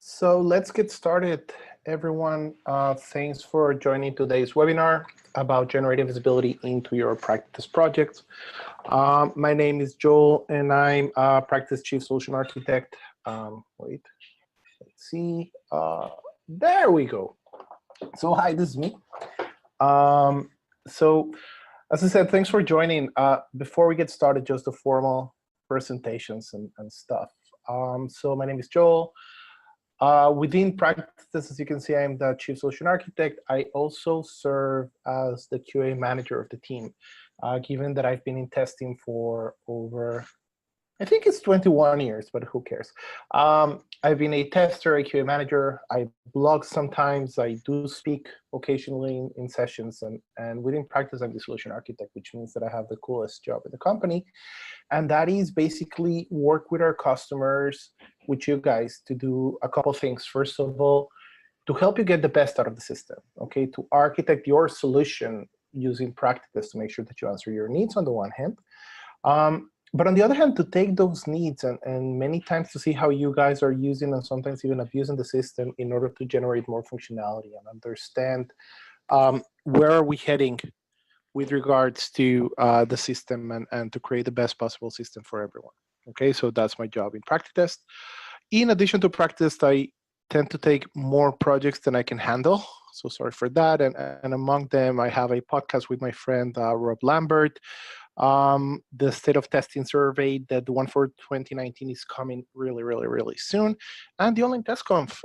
So let's get started, everyone. Thanks for joining today's webinar about generating visibility into your practice projects. My name is Joel, and I'm a Practice Chief Solution Architect. Let's see. There we go. So hi, this is me. So as I said, thanks for joining. Before we get started, just the formal presentations and stuff. So my name is Joel. Within PractiTest, as you can see, I'm the Chief Solution Architect. I also serve as the QA manager of the team, given that I've been in testing for over, I think it's 21 years, but who cares? I've been a tester, a QA manager. I blog sometimes. I do speak occasionally in sessions. And within practice, I'm the solution architect, which means that I have the coolest job in the company. And that is basically work with our customers, with you guys, to do a couple things. First of all, to help you get the best out of the system, okay? To architect your solution using PractiTest to make sure that you answer your needs on the one hand. But on the other hand, to take those needs and many times to see how you guys are using and sometimes even abusing the system in order to generate more functionality and understand where are we heading with regards to the system and to create the best possible system for everyone. Okay, so that's my job in PractiTest. In addition to PractiTest, I tend to take more projects than I can handle. So sorry for that. And among them, I have a podcast with my friend, Rob Lambert. The state of testing survey, that the one for 2019 is coming really soon. And the online test conf,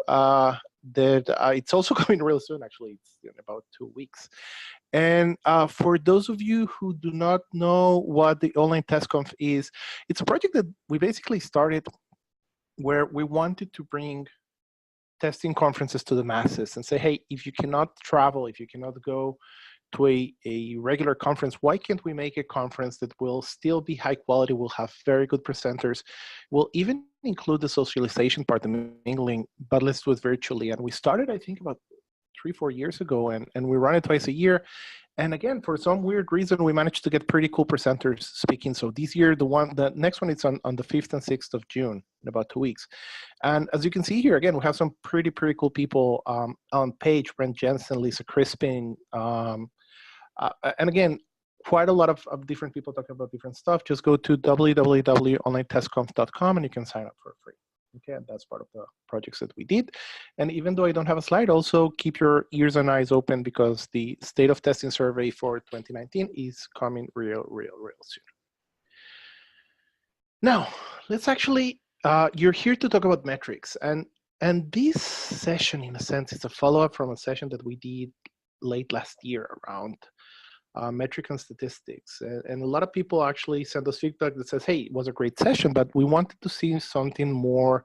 it's also coming really soon, actually. It's in about 2 weeks. And for those of you who do not know what the online test conf is, it's a project that we basically started where we wanted to bring testing conferences to the masses and say, hey, if you cannot travel, if you cannot go to a regular conference, why can't we make a conference that will still be high quality, will have very good presenters, will even include the socialization part, the mingling, but let's do it virtually. And we started, I think, about 3-4 years ago, and we run it twice a year. And again, for some weird reason, we managed to get pretty cool presenters speaking. So this year, the next one is on the 5th and 6th of June, in about 2 weeks. And as you can see here, again, we have some pretty cool people on page: Brent Jensen, Lisa Crispin, and again, quite a lot of different people talking about different stuff. Just go to www.onlinetestconf.com and you can sign up for free. Okay, and that's part of the projects that we did. And even though I don't have a slide, also keep your ears and eyes open because the state of testing survey for 2019 is coming real soon. Now, let's actually, you're here to talk about metrics. And this session, in a sense, is a follow-up from a session that we did late last year around metric and statistics. And a lot of people actually sent us feedback that says, hey, it was a great session, but we wanted to see something more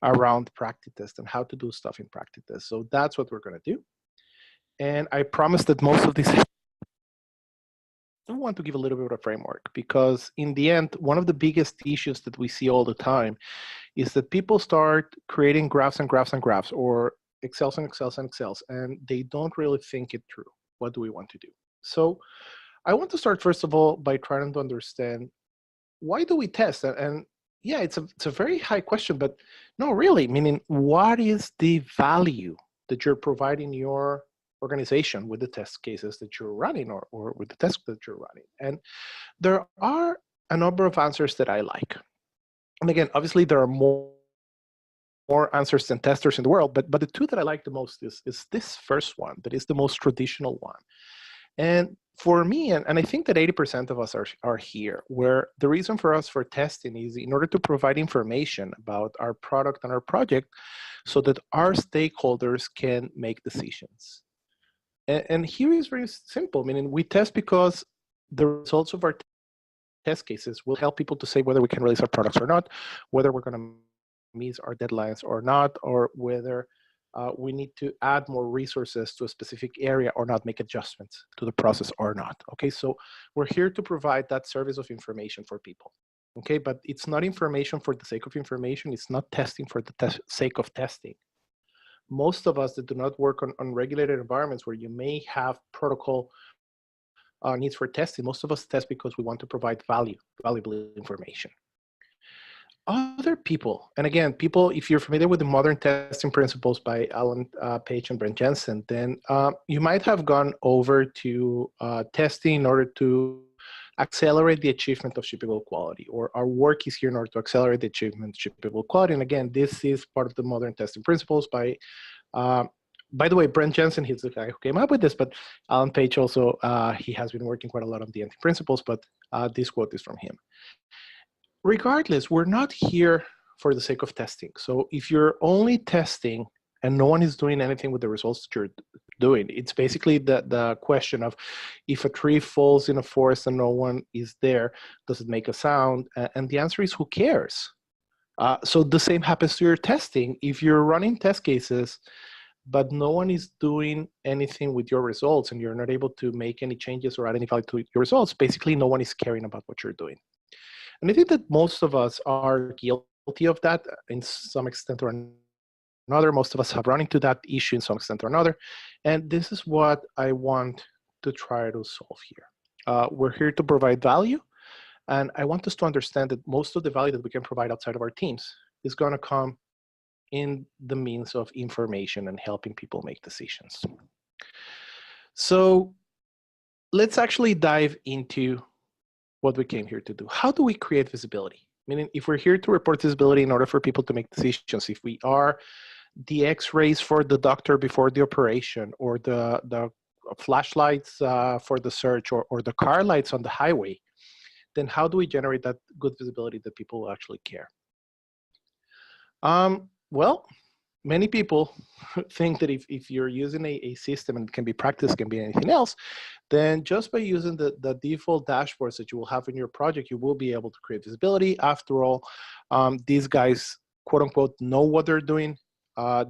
around PractiTest and how to do stuff in PractiTest. So that's what we're going to do. And I promise that most of these, I want to give a little bit of a framework, because in the end, one of the biggest issues that we see all the time is that people start creating graphs and graphs and graphs, or Excels and Excels and Excels, and they don't really think it through. What do we want to do? So I want to start, first of all, by trying to understand, why do we test? And yeah, it's a very high question, but no, really, meaning, what is the value that you're providing your organization with the test cases that you're running, or with the tests that you're running? And there are a number of answers that I like. And again, obviously, there are more answers than testers in the world, but the two that I like the most is this first one, that is the most traditional one. And for me, and I think that 80% of us are here, where the reason for us for testing is in order to provide information about our product and our project so that our stakeholders can make decisions. And here is very simple, meaning we test because the results of our test cases will help people to say whether we can release our products or not, whether we're going to meet our deadlines or not, or whether we need to add more resources to a specific area or not, make adjustments to the process or not. Okay, so we're here to provide that service of information for people. Okay, but it's not information for the sake of information. It's not testing for the sake of testing. Most of us that do not work on regulated environments where you may have protocol needs for testing, most of us test because we want to provide valuable information. Other people, and again, people, if you're familiar with the modern testing principles by Alan Page and Brent Jensen, then you might have gone over to testing in order to accelerate the achievement of shippable quality, or our work is here in order to accelerate the achievement of shippable quality. And again, this is part of the modern testing principles by the way, Brent Jensen, he's the guy who came up with this, but Alan Page also, he has been working quite a lot on the principles, but this quote is from him. Regardless, we're not here for the sake of testing. So if you're only testing and no one is doing anything with the results that you're doing, it's basically the question of, if a tree falls in a forest and no one is there, does it make a sound? And the answer is, who cares? So the same happens to your testing. If you're running test cases, but no one is doing anything with your results and you're not able to make any changes or add any value to your results, basically no one is caring about what you're doing. And I think that most of us are guilty of that in some extent or another. Most of us have run into that issue in some extent or another. And this is what I want to try to solve here. We're here to provide value. And I want us to understand that most of the value that we can provide outside of our teams is going to come in the means of information and helping people make decisions. So let's actually dive into what we came here to do. How do we create visibility? Meaning, if we're here to report visibility in order for people to make decisions, if we are the x-rays for the doctor before the operation, or the flashlights for the search, or the car lights on the highway, then how do we generate that good visibility that people will actually care? Well, many people think that if you're using a system, and it can be PractiTest, can be anything else, then just by using the default dashboards that you will have in your project, you will be able to create visibility. After all, these guys, quote unquote, know what they're doing.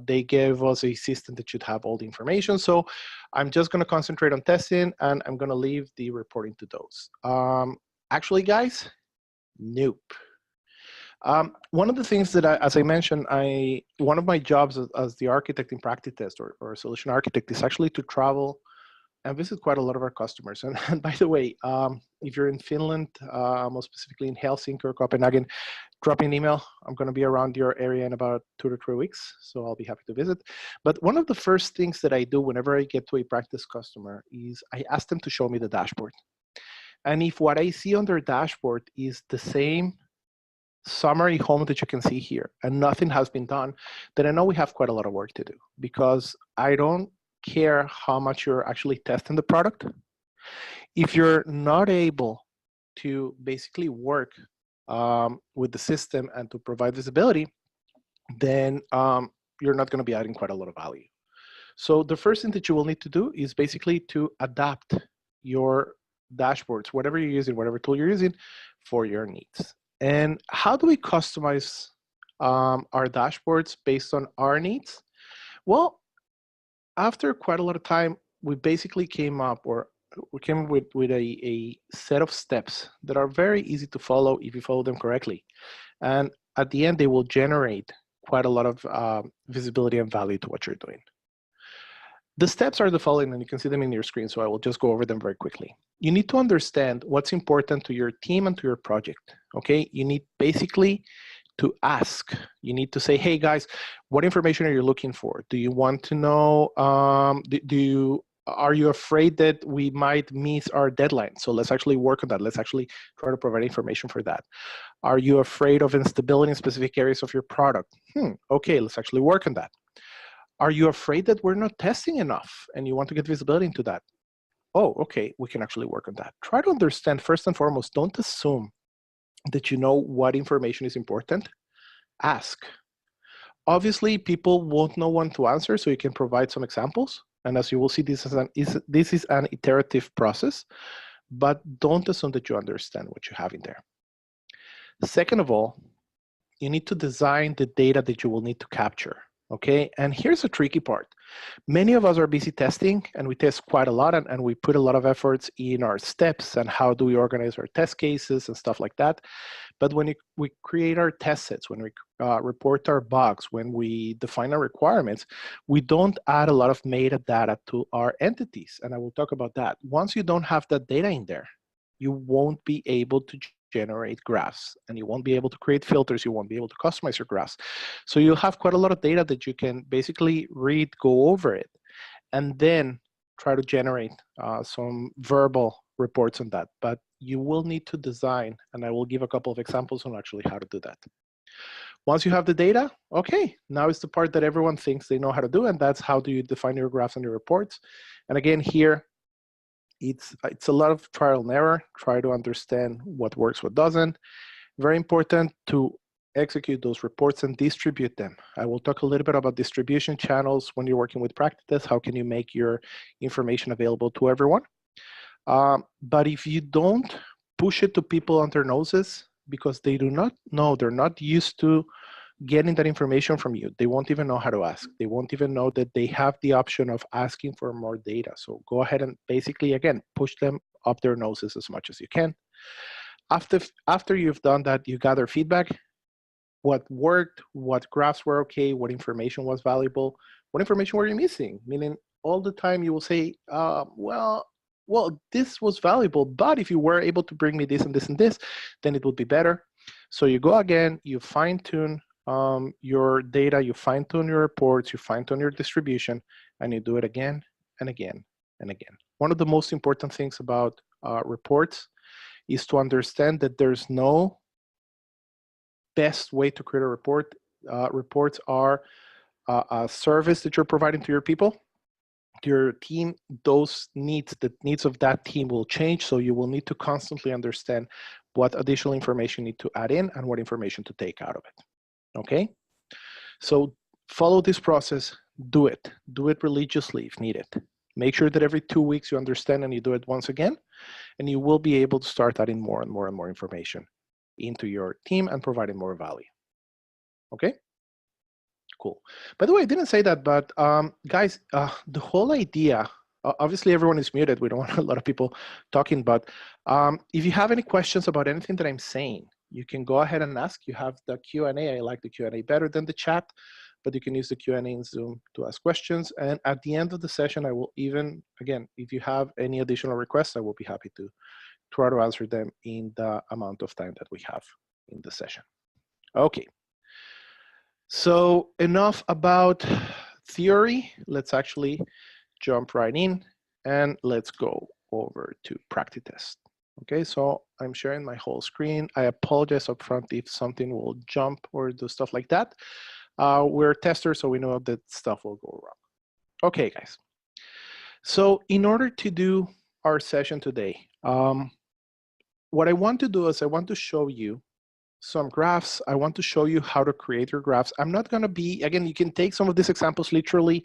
They gave us a system that should have all the information. So I'm just going to concentrate on testing, and I'm going to leave the reporting to those. Actually, guys, nope. One of the things that, as I mentioned, one of my jobs as the architect in PractiTest, or solution architect, is actually to travel and visit quite a lot of our customers. And by the way, if you're in Finland, more specifically in Helsinki or Copenhagen, drop me an email. I'm going to be around your area in about 2 to 3 weeks, so I'll be happy to visit. But one of the first things that I do whenever I get to a PractiTest customer is I ask them to show me the dashboard. And if what I see on their dashboard is the same summary home that you can see here, and nothing has been done, then I know we have quite a lot of work to do, because I don't care how much you're actually testing the product. If you're not able to basically work with the system and to provide visibility, then you're not going to be adding quite a lot of value. So the first thing that you will need to do is basically to adapt your dashboards, whatever you're using, whatever tool you're using, for your needs. And how do we customize our dashboards based on our needs? Well, after quite a lot of time, we basically came up with a set of steps that are very easy to follow if you follow them correctly. And at the end, they will generate quite a lot of visibility and value to what you're doing. The steps are the following, and you can see them in your screen, so I will just go over them very quickly. You need to understand what's important to your team and to your project, okay? You need basically to ask. You need to say, hey guys, what information are you looking for? Do you want to know, are you afraid that we might miss our deadline? So let's actually work on that. Let's actually try to provide information for that. Are you afraid of instability in specific areas of your product? Okay, let's actually work on that. Are you afraid that we're not testing enough and you want to get visibility into that? Oh, okay, we can actually work on that. Try to understand, first and foremost, don't assume that you know what information is important. Ask. Obviously, people won't know when to answer, so you can provide some examples. And as you will see, this is an iterative process, but don't assume that you understand what you have in there. Second of all, you need to design the data that you will need to capture. Okay, and here's the tricky part. Many of us are busy testing, and we test quite a lot, and we put a lot of efforts in our steps and how do we organize our test cases and stuff like that. But when we create our test sets, when we report our bugs, when we define our requirements, we don't add a lot of metadata to our entities, and I will talk about that. Once you don't have that data in there, you won't be able to generate graphs, and you won't be able to create filters. You won't be able to customize your graphs. So you'll have quite a lot of data that you can basically read, go over it, and then try to generate some verbal reports on that. But you will need to design, and I will give a couple of examples on actually how to do that. Once you have the data, okay, now it's the part that everyone thinks they know how to do, and that's how do you define your graphs and your reports. And again, here, it's a lot of trial and error. Try to understand what works, what doesn't. Very important to execute those reports and distribute them. I will talk a little bit about distribution channels when you're working with PractiTest. How can you make your information available to everyone? But if you don't push it to people on their noses, because they do not know, they're not used to getting that information from you, they won't even know how to ask. They won't even know that they have the option of asking for more data. So go ahead and basically, again, push them up their noses as much as you can. After you've done that, you gather feedback. What worked, what graphs were okay, what information was valuable, what information were you missing? Meaning all the time you will say, well, this was valuable, but if you were able to bring me this and this and this, then it would be better. So you go again, you fine tune your data, you fine tune your reports, you fine tune your distribution, and you do it again and again and again. One of the most important things about reports is to understand that there's no best way to create a report. Reports are a service that you're providing to your people, to your team. Those needs, the needs of that team will change, so you will need to constantly understand what additional information you need to add in and what information to take out of it, okay? So follow this process, do it religiously if needed. Make sure that every 2 weeks you understand and you do it once again, and you will be able to start adding more and more and more information into your team and providing more value, okay? Cool. By the way, I didn't say that, but guys, the whole idea, obviously everyone is muted. We don't want a lot of people talking, but if you have any questions about anything that I'm saying, you can go ahead and ask. You have the Q&A. I like the Q&A better than the chat, but you can use the Q&A in Zoom to ask questions. And at the end of the session, I will even, again, if you have any additional requests, I will be happy to try to answer them in the amount of time that we have in the session. Okay. So enough about theory. Let's actually jump right in and let's go over to PractiTest. Okay, so I'm sharing my whole screen. I apologize up front if something will jump or do stuff like that. We're testers, so we know that stuff will go wrong. Okay, guys. So in order to do our session today, what I want to do is I want to show you some graphs. I want to show you how to create your graphs. I'm not going to be, again, you can take some of these examples literally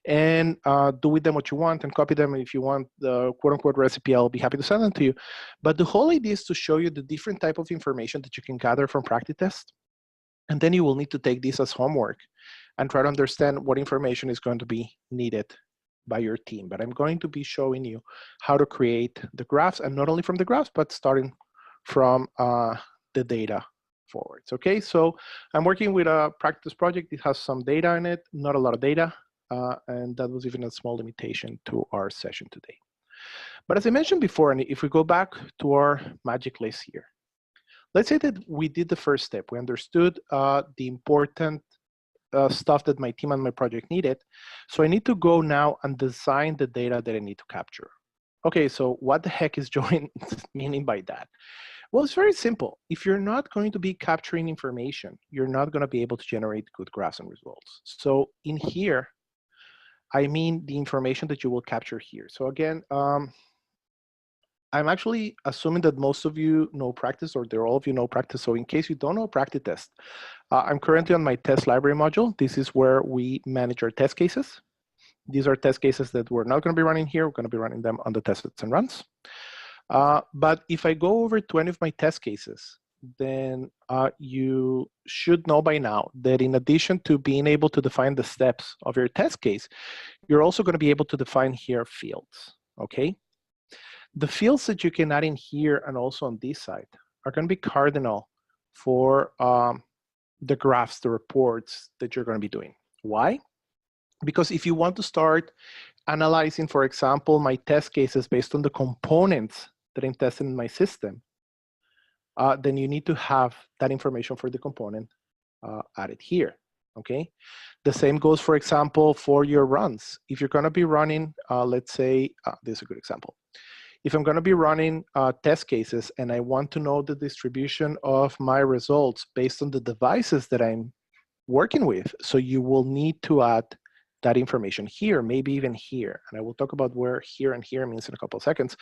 and do with them what you want and copy them. If you want the quote unquote recipe, I'll be happy to send them to you. But the whole idea is to show you the different type of information that you can gather from PractiTest. And then you will need to take this as homework and try to understand what information is going to be needed by your team. But I'm going to be showing you how to create the graphs, and not only from the graphs, but starting from the data forwards. Okay, so I'm working with a PractiTest project. It has some data in it, not a lot of data, and that was even a small limitation to our session today. But as I mentioned before, and if we go back to our magic list here, let's say that we did the first step. We understood the important stuff that my team and my project needed. So I need to go now and design the data that I need to capture. Okay, so what the heck is join meaning by that? Well, it's very simple. If you're not going to be capturing information, you're not going to be able to generate good graphs and results. So in here, I mean the information that you will capture here. So again, I'm actually assuming that most of you know PractiTest, or all of you know PractiTest. So in case you don't know PractiTest, I'm currently on my test library module. This is where we manage our test cases. These are test cases that we're not going to be running here. We're going to be running them on the tests and runs. But if I go over to any of my test cases, then you should know by now that in addition to being able to define the steps of your test case, you're also going to be able to define here fields, okay? The fields that you can add in here and also on this side are going to be cardinal for the graphs, the reports that you're going to be doing. Why? Because if you want to start analyzing, for example, my test cases based on the components that I'm testing in my system, then you need to have that information for the component added here, okay? The same goes, for example, for your runs. If you're gonna be running, let's say, this is a good example. If I'm gonna be running test cases and I want to know the distribution of my results based on the devices that I'm working with, so you will need to add that information here, maybe even here. And I will talk about where here and here means in a couple of seconds.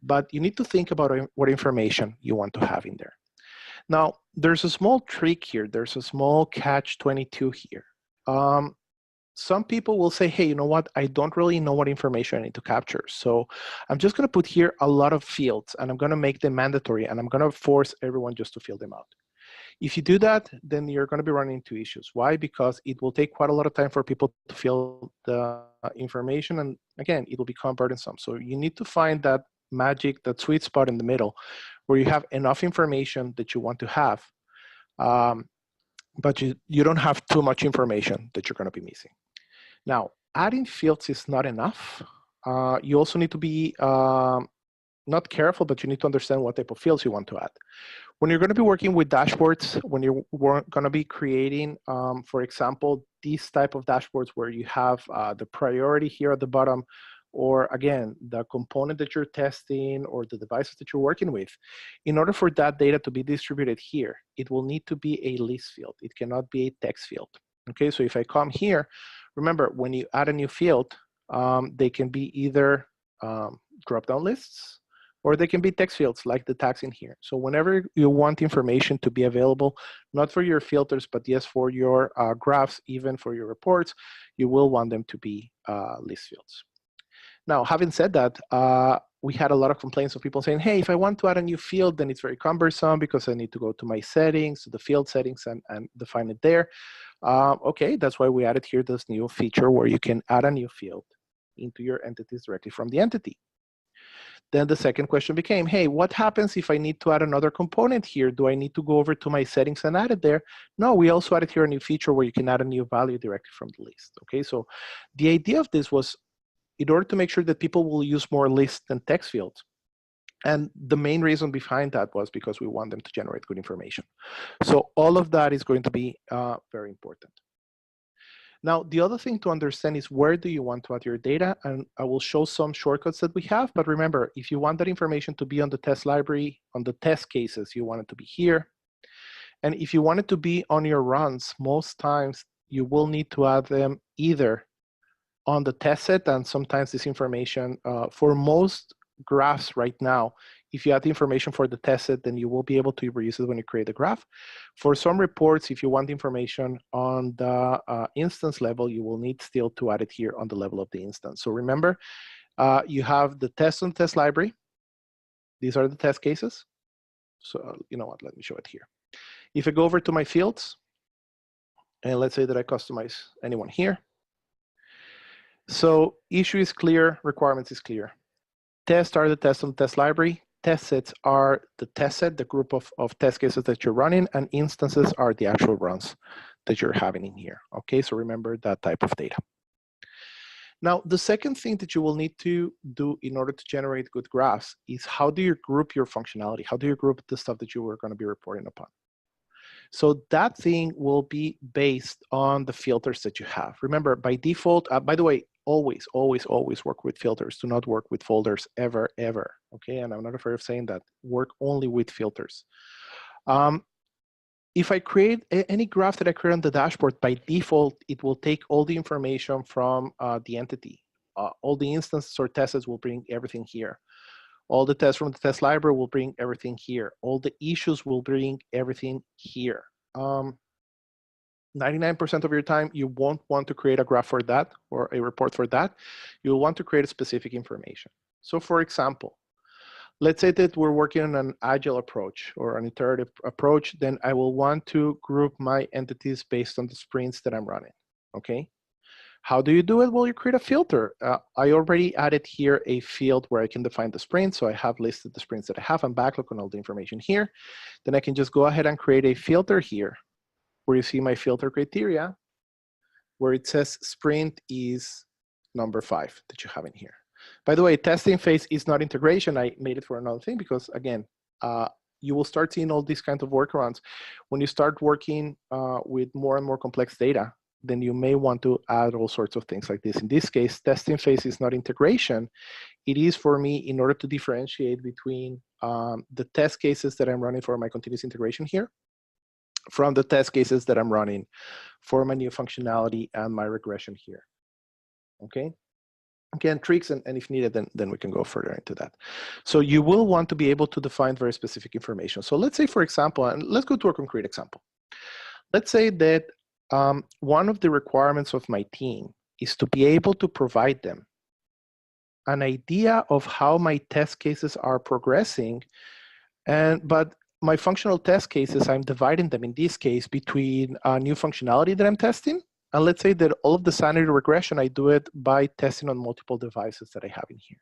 But you need to think about what information you want to have in there. Now, there's a small trick here. There's a small catch-22 here. Some people will say, hey, you know what? I don't really know what information I need to capture. So I'm just going to put here a lot of fields, and I'm going to make them mandatory, and I'm going to force everyone just to fill them out. If you do that, then you're going to be running into issues. Why? Because it will take quite a lot of time for people to fill the information, and again, it will become burdensome. So you need to find that magic, that sweet spot in the middle, where you have enough information that you want to have, but you don't have too much information that you're going to be missing. Now, adding fields is not enough. You also need to be not careful, but you need to understand what type of fields you want to add. When you're going to be working with dashboards, when you're going to be creating, for example, these type of dashboards where you have the priority here at the bottom, or again, the component that you're testing or the devices that you're working with, in order for that data to be distributed here, it will need to be a list field. It cannot be a text field. Okay, so if I come here, remember, when you add a new field, they can be either drop-down lists, or they can be text fields like the tags in here. So whenever you want information to be available, not for your filters, but yes, for your graphs, even for your reports, you will want them to be list fields. Now, having said that, we had a lot of complaints of people saying, hey, if I want to add a new field, then it's very cumbersome because I need to go to my settings, to the field settings, and define it there. Okay, that's why we added here this new feature where you can add a new field into your entities directly from the entity. Then the second question became, hey, what happens if I need to add another component here? Do I need to go over to my settings and add it there? No, we also added here a new feature where you can add a new value directly from the list. Okay, so the idea of this was in order to make sure that people will use more lists than text fields. And the main reason behind that was because we want them to generate good information. So all of that is going to be very important. Now, the other thing to understand is where do you want to add your data? And I will show some shortcuts that we have. But remember, if you want that information to be on the test library, on the test cases, you want it to be here. And if you want it to be on your runs, most times you will need to add them either on the test set, and sometimes this information, for most graphs right now, if you add the information for the test set, then you will be able to reuse it when you create a graph. For some reports, if you want information on the instance level, you will need still to add it here on the level of the instance. So remember, you have the test on test library. These are the test cases. So you know what, let me show it here. If I go over to my fields, and let's say that I customize anyone here. So issue is clear, requirements is clear. Tests are the tests on the test library. Test sets are the test set, the group of test cases that you're running, and instances are the actual runs that you're having in here. Okay, so remember that type of data. Now, the second thing that you will need to do in order to generate good graphs is how do you group your functionality? How do you group the stuff that you were going to be reporting upon? So that thing will be based on the filters that you have. Remember, by default, by the way, always work with filters. Do not work with folders ever, ever. Okay, and I'm not afraid of saying that. Work only with filters. If I create any graph that I create on the dashboard, by default, it will take all the information from the entity. All the instances or tests will bring everything here. All the tests from the test library will bring everything here. All the issues will bring everything here. 99% of your time, you won't want to create a graph for that or a report for that. You'll want to create a specific information. So for example, let's say that we're working on an agile approach or an iterative approach, then I will want to group my entities based on the sprints that I'm running, okay? How do you do it? Well, you create a filter. I already added here a field where I can define the sprint. So I have listed the sprints that I have and backlog on all the information here. Then I can just go ahead and create a filter here where you see my filter criteria, where it says sprint is number 5 that you have in here. By the way, testing phase is not integration. I made it for another thing because, again, you will start seeing all these kinds of workarounds. When you start working with more and more complex data, then you may want to add all sorts of things like this. In this case, testing phase is not integration. It is for me in order to differentiate between the test cases that I'm running for my continuous integration here from the test cases that I'm running for my new functionality and my regression here, okay? Again, tricks, and if needed, then we can go further into that. So you will want to be able to define very specific information. So let's say, for example, and let's go to a concrete example. Let's say that one of the requirements of my team is to be able to provide them an idea of how my test cases are progressing, but my functional test cases, I'm dividing them in this case between a new functionality that I'm testing. And let's say that all of the sanity regression, I do it by testing on multiple devices that I have in here.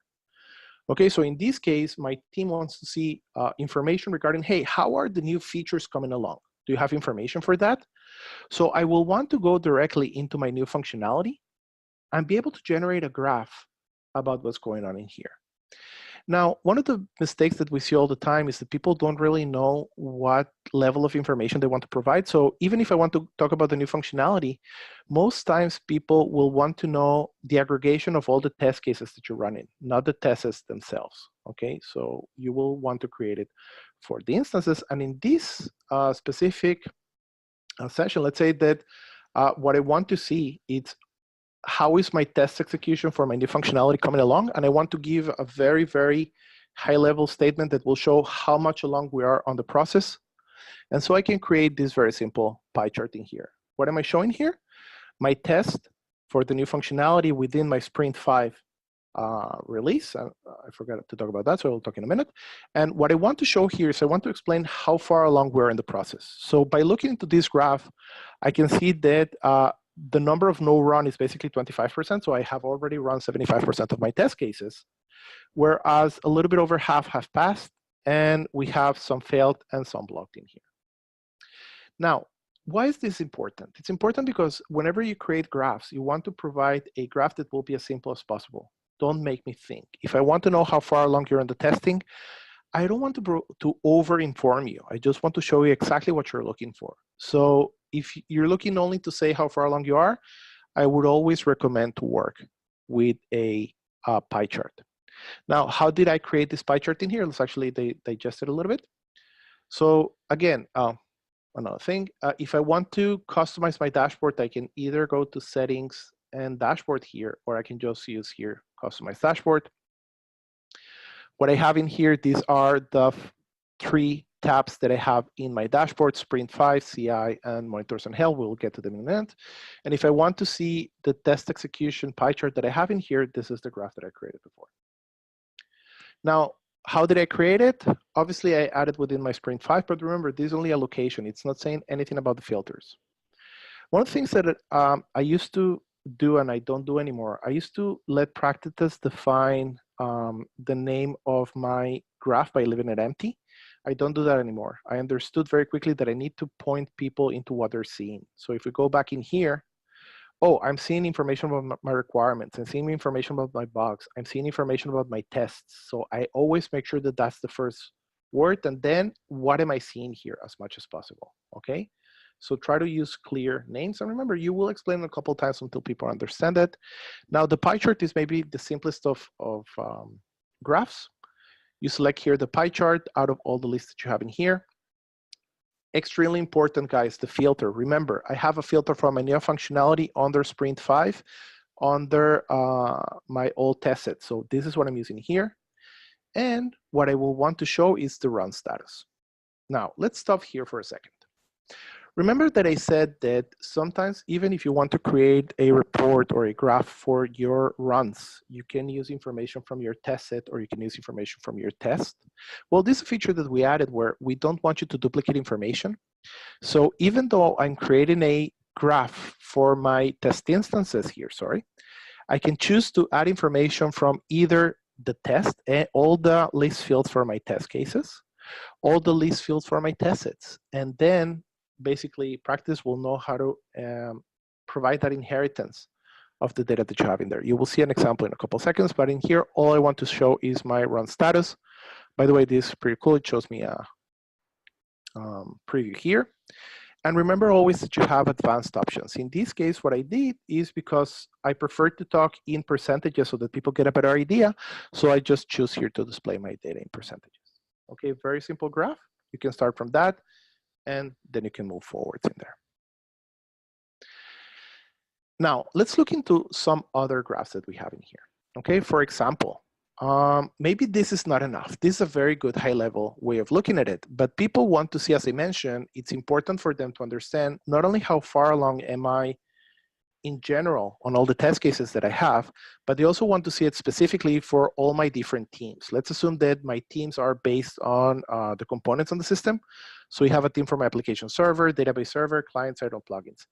Okay, so in this case, my team wants to see information regarding, hey, how are the new features coming along? Do you have information for that? So I will want to go directly into my new functionality and be able to generate a graph about what's going on in here. Now, one of the mistakes that we see all the time is that people don't really know what level of information they want to provide. So even if I want to talk about the new functionality, most times people will want to know the aggregation of all the test cases that you're running, not the tests themselves, okay? So you will want to create it for the instances. And in this specific session, let's say that what I want to see is how is my test execution for my new functionality coming along? And I want to give a very, very high level statement that will show how much along we are on the process. And so I can create this very simple pie chart in here. What am I showing here? My test for the new functionality within my Sprint 5 release. I forgot to talk about that, so I'll talk in a minute. And what I want to show here is I want to explain how far along we're in the process. So by looking into this graph, I can see that the number of no run is basically 25%. So I have already run 75% of my test cases, whereas a little bit over half have passed, and we have some failed and some blocked in here. Now, why is this important? It's important because whenever you create graphs, you want to provide a graph that will be as simple as possible. Don't make me think. If I want to know how far along you're in the testing, I don't want to over-inform you. I just want to show you exactly what you're looking for. So if you're looking only to say how far along you are, I would always recommend to work with a pie chart. Now, how did I create this pie chart in here? Let's actually digest it a little bit. So again, another thing, if I want to customize my dashboard, I can either go to settings and dashboard here, or I can just use here, customize dashboard. What I have in here, these are the 3 tabs that I have in my dashboard: Sprint 5, CI, and Monitors and Health. We'll get to them in a minute. And if I want to see the test execution pie chart that I have in here, this is the graph that I created before. Now, how did I create it? Obviously, I added within my Sprint 5, but remember, this is only a location. It's not saying anything about the filters. One of the things that I used to do, and I don't do anymore, I used to let PractiTest define the name of my graph by leaving it empty. I don't do that anymore. I understood very quickly that I need to point people into what they're seeing. So if we go back in here, oh, I'm seeing information about my requirements. I'm seeing information about my bugs. I'm seeing information about my tests. So I always make sure that that's the first word, and then what am I seeing here as much as possible, okay? So try to use clear names. And remember, you will explain it a couple of times until people understand it. Now, the pie chart is maybe the simplest of graphs. You select here the pie chart out of all the lists that you have in here. Extremely important, guys, the filter. Remember, I have a filter for my new functionality under Sprint 5 under my old test set. So this is what I'm using here. And what I will want to show is the run status. Now, let's stop here for a second. Remember that I said that sometimes, even if you want to create a report or a graph for your runs, you can use information from your test set, or you can use information from your test. Well, this is a feature that we added where we don't want you to duplicate information. So even though I'm creating a graph for my test instances here, I can choose to add information from either the test, all the list fields for my test cases, all the list fields for my test sets, and then basically PractiTest will know how to provide that inheritance of the data that you have in there. You will see an example in a couple of seconds, but in here, all I want to show is my run status. By the way, this is pretty cool. It shows me preview here. And remember always that you have advanced options. In this case, what I did is because I prefer to talk in percentages so that people get a better idea. So I just choose here to display my data in percentages. Okay, very simple graph. You can start from that, and then you can move forwards in there. Now, let's look into some other graphs that we have in here. Okay, for example, maybe this is not enough. This is a very good high-level way of looking at it, but people want to see, as I mentioned, it's important for them to understand not only how far along am I in general on all the test cases that I have, but they also want to see it specifically for all my different teams. Let's assume that my teams are based on the components on the system. So we have a team for my application server, database server, client-side, or plugins.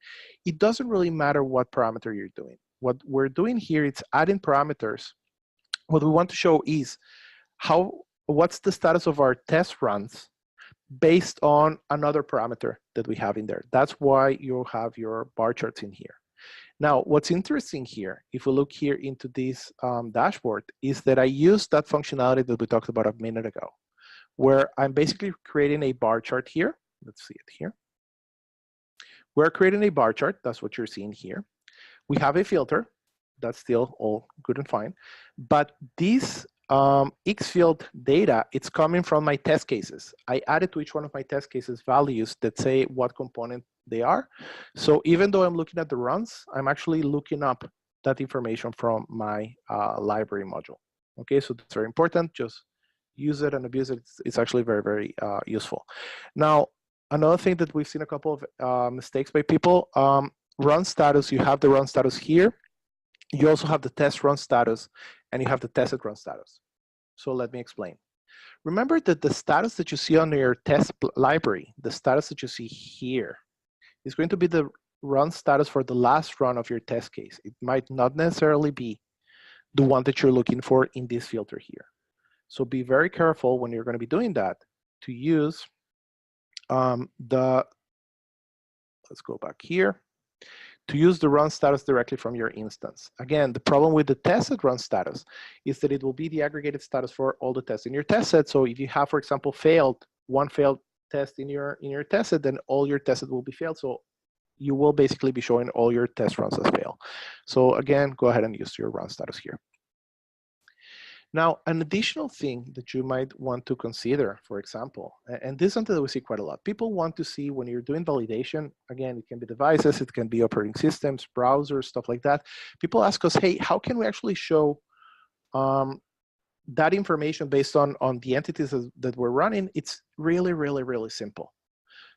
It doesn't really matter what parameter you're doing. What we're doing here is adding parameters. What we want to show is what's the status of our test runs based on another parameter that we have in there. That's why you have your bar charts in here. Now, what's interesting here, if we look here into this dashboard, is that I use that functionality that we talked about a minute ago, where I'm basically creating a bar chart here. Let's see it here. We're creating a bar chart. That's what you're seeing here. We have a filter. That's still all good and fine. But this Xfield data, it's coming from my test cases. I added to each one of my test cases values that say what component they are. So even though I'm looking at the runs, I'm actually looking up that information from my library module. Okay, so that's very important. Just use it and abuse it. It's actually very, very useful. Now, another thing that we've seen a couple of mistakes by people, run status, you have the run status here. You also have the test run status, and you have the tested run status. So let me explain. Remember that the status that you see on your test library, the status that you see here, is going to be the run status for the last run of your test case. It might not necessarily be the one that you're looking for in this filter here. So be very careful when you're going to be doing that to use let's go back here, to use the run status directly from your instance. Again, the problem with the tested run status is that it will be the aggregated status for all the tests in your test set. So if you have, for example, one failed test in your test set, then all your tests will be failed. So you will basically be showing all your test runs as fail. So again, go ahead and use your run status here. Now, an additional thing that you might want to consider, for example, and this is something that we see quite a lot. People want to see when you're doing validation, again, it can be devices, it can be operating systems, browsers, stuff like that. People ask us, hey, how can we actually show that information based on the entities that we're running? It's really, really, really simple.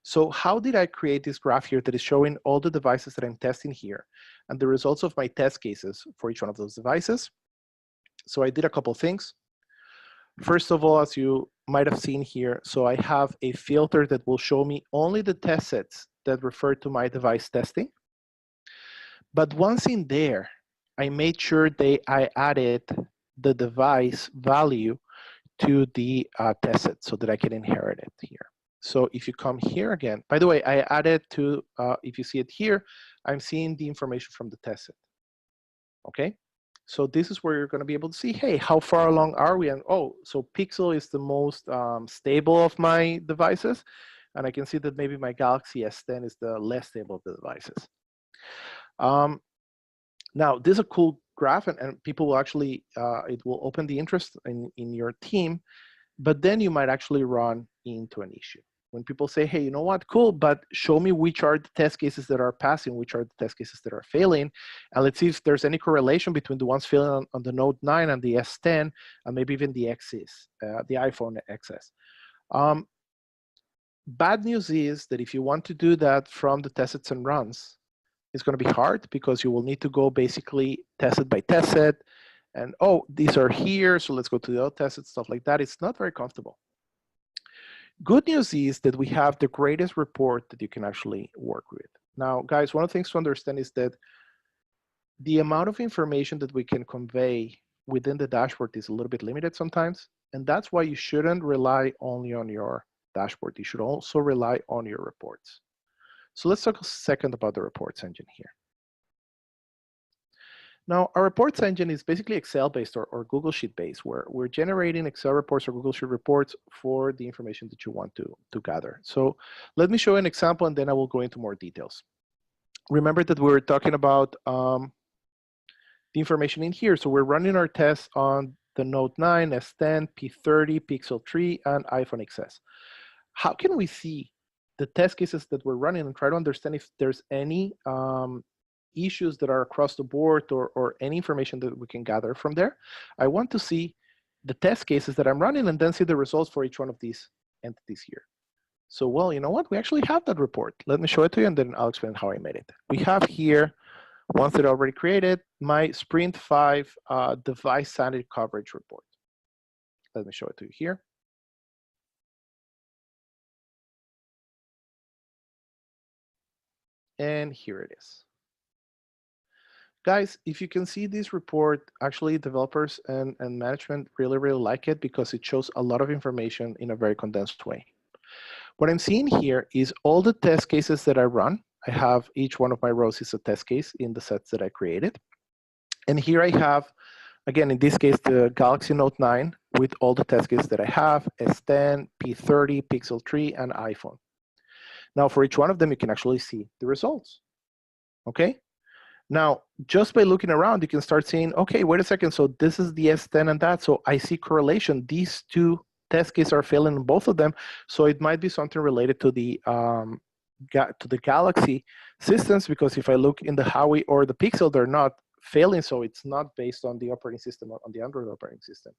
So how did I create this graph here that is showing all the devices that I'm testing here and the results of my test cases for each one of those devices? So I did a couple things. First of all, as you might have seen here, so I have a filter that will show me only the test sets that refer to my device testing. But once in there, I made sure I added the device value to the test set so that I can inherit it here. So if you come here again, by the way, I added to, if you see it here, I'm seeing the information from the test set, okay? So this is where you're going to be able to see, hey, how far along are we? And oh, so Pixel is the most stable of my devices. And I can see that maybe my Galaxy S10 is the less stable of the devices. Now, this is a cool graph, and people will actually, it will open the interest in your team, but then you might actually run into an issue. When people say, hey, you know what, cool, but show me which are the test cases that are passing, which are the test cases that are failing, and let's see if there's any correlation between the ones failing on the Note 9 and the S10, and maybe even the XS, the iPhone XS. Bad news is that if you want to do that from the test sets and runs, it's going to be hard because you will need to go basically test it by test set, and oh, these are here, so let's go to the other test set, stuff like that. It's not very comfortable. Good news is that we have the greatest report that you can actually work with. Now, guys, one of the things to understand is that the amount of information that we can convey within the dashboard is a little bit limited sometimes, and that's why you shouldn't rely only on your dashboard. You should also rely on your reports. So let's talk a second about the reports engine here. Now, our reports engine is basically Excel-based or Google Sheet-based, where we're generating Excel reports or Google Sheet reports for the information that you want to gather. So let me show you an example, and then I will go into more details. Remember that we were talking about the information in here. So we're running our tests on the Note 9, S10, P30, Pixel 3, and iPhone XS. How can we see the test cases that we're running and try to understand if there's any issues that are across the board or any information that we can gather from there? I want to see the test cases that I'm running and then see the results for each one of these entities here. So, well, you know what? We actually have that report. Let me show it to you, and then I'll explain how I made it. We have here, once that I already created, my Sprint 5 device sanity coverage report. Let me show it to you here. And here it is. Guys, if you can see this report, actually developers and management really, really like it because it shows a lot of information in a very condensed way. What I'm seeing here is all the test cases that I run. I have each one of my rows is a test case in the sets that I created. And here I have, again, in this case, the Galaxy Note 9 with all the test cases that I have, S10, P30, Pixel 3, and iPhone. Now, for each one of them, you can actually see the results, okay? Now, just by looking around, you can start seeing, okay, wait a second, so this is the S10 and that, so I see correlation. These two test cases are failing in both of them, so it might be something related to the Galaxy systems, because if I look in the Huawei or the Pixel, they're not failing, so it's not based on the operating system, on the Android operating system.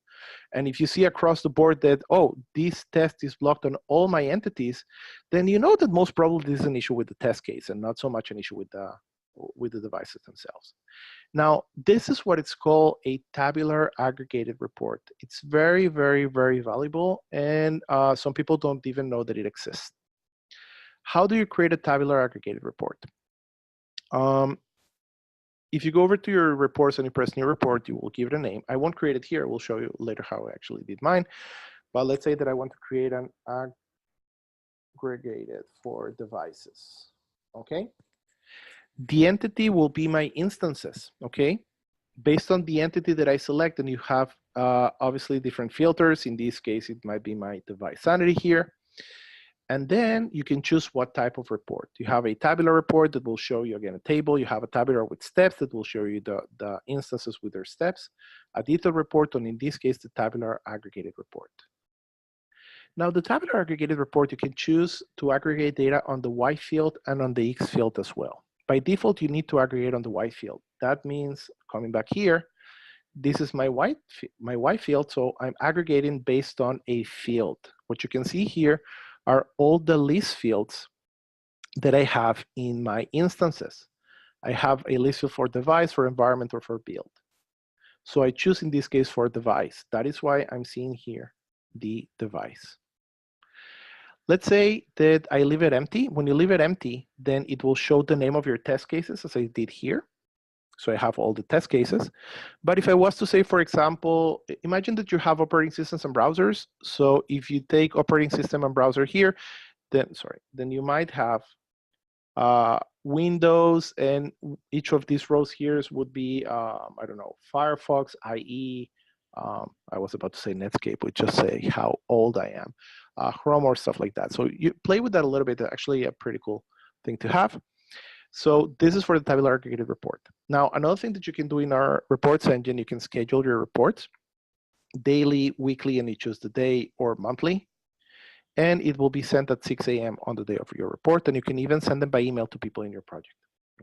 And if you see across the board that, oh, this test is blocked on all my entities, then you know that most probably this is an issue with the test case and not so much an issue with the devices themselves. Now, this is what it's called a tabular aggregated report. It's very, very, very valuable, and some people don't even know that it exists. How do you create a tabular aggregated report? If you go over to your reports and you press new report, you will give it a name. I won't create it here. We'll show you later how I actually did mine. But let's say that I want to create an aggregated for devices, okay? The entity will be my instances, okay? Based on the entity that I select, and you have obviously different filters. In this case, it might be my device sanity here. And then you can choose what type of report. You have a tabular report that will show you, again, a table. You have a tabular with steps that will show you the instances with their steps. A detailed report, and in this case, the tabular aggregated report. Now, the tabular aggregated report, you can choose to aggregate data on the Y field and on the X field as well. By default, you need to aggregate on the Y field. That means, coming back here, this is my Y field, so I'm aggregating based on a field. What you can see here are all the list fields that I have in my instances. I have a list field for device, for environment, or for build. So I choose in this case for device. That is why I'm seeing here the device. Let's say that I leave it empty. When you leave it empty, then it will show the name of your test cases as I did here. So I have all the test cases. But if I was to say, for example, imagine that you have operating systems and browsers. So if you take operating system and browser here, then you might have Windows, and each of these rows here would be, I don't know, Firefox, IE, I was about to say Netscape, would just say how old I am, Chrome or stuff like that. So you play with that a little bit, actually a pretty cool thing to have. So this is for the tabular aggregated report. Now, another thing that you can do in our reports engine, you can schedule your reports daily, weekly, and you choose the day, or monthly. And it will be sent at 6 a.m. on the day of your report. And you can even send them by email to people in your project.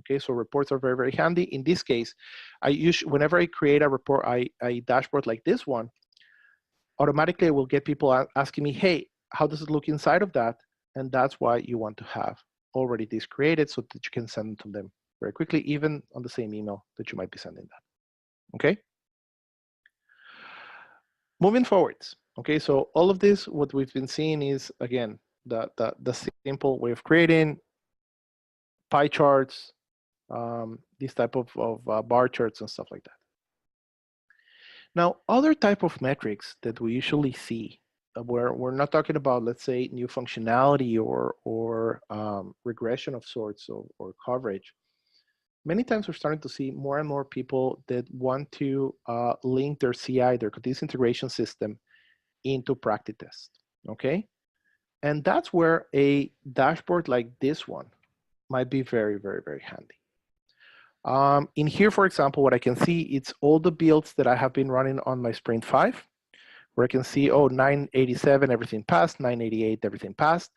Okay, so reports are very, very handy. In this case, whenever I create a report, a dashboard like this one, automatically I will get people asking me, hey, how does it look inside of that? And that's why you want to have already this created so that you can send to them very quickly, even on the same email that you might be sending that, okay? Moving forwards, okay, so all of this, what we've been seeing is, again, the simple way of creating pie charts, these type of bar charts and stuff like that. Now, other type of metrics that we usually see, where we're not talking about, let's say, new functionality or regression of sorts or coverage, many times we're starting to see more and more people that want to link their CI, their continuous integration system, into PractiTest, okay? And that's where a dashboard like this one might be very, very, very handy. In here, for example, what I can see, it's all the builds that I have been running on my Sprint 5, where I can see, oh, 987, everything passed, 988, everything passed.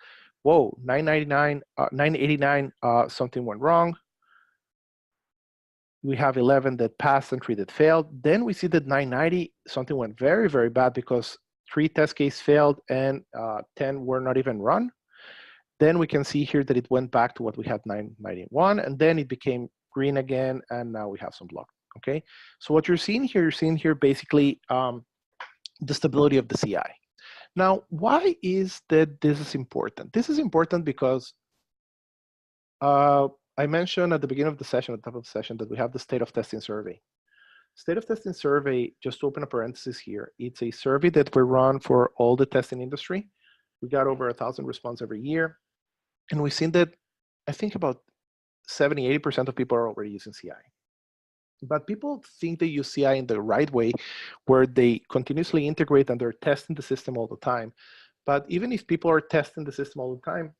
Whoa, 989, something went wrong. We have 11 that passed and 3 that failed. Then we see that 990, something went very, very bad because 3 test cases failed and 10 were not even run. Then we can see here that it went back to what we had 991, and then it became green again, and now we have some block, okay? So what you're seeing here basically the stability of the CI. Now, why is that this is important? This is important because I mentioned at the beginning of the session, at the top of the session, that we have the state of testing survey. State of testing survey, just to open a parenthesis here, it's a survey that we run for all the testing industry. We got over 1,000 responses every year. And we've seen that I think about 70, 80% of people are already using CI. But people think they use CI in the right way, where they continuously integrate and they're testing the system all the time. But even if people are testing the system all the time,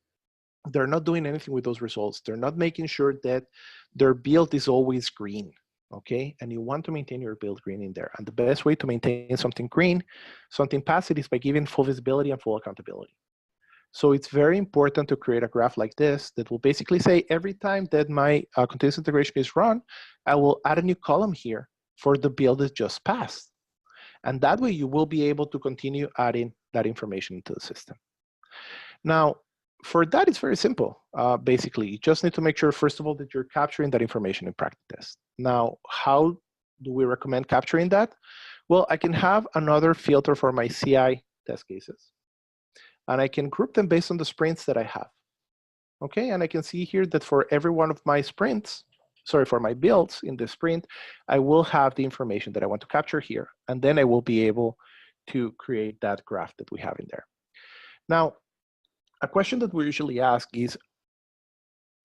they're not doing anything with those results. They're not making sure that their build is always green, okay? And you want to maintain your build green in there. And the best way to maintain something green, something passive, is by giving full visibility and full accountability. So it's very important to create a graph like this that will basically say every time that my continuous integration is run, I will add a new column here for the build that just passed. And that way you will be able to continue adding that information into the system. Now, for that, it's very simple. Basically, you just need to make sure, first of all, that you're capturing that information in PractiTest. Now, how do we recommend capturing that? Well, I can have another filter for my CI test cases. And I can group them based on the sprints that I have. Okay, and I can see here that for every one of my sprints, sorry, for my builds in the sprint, I will have the information that I want to capture here. And then I will be able to create that graph that we have in there. Now, a question that we usually ask is,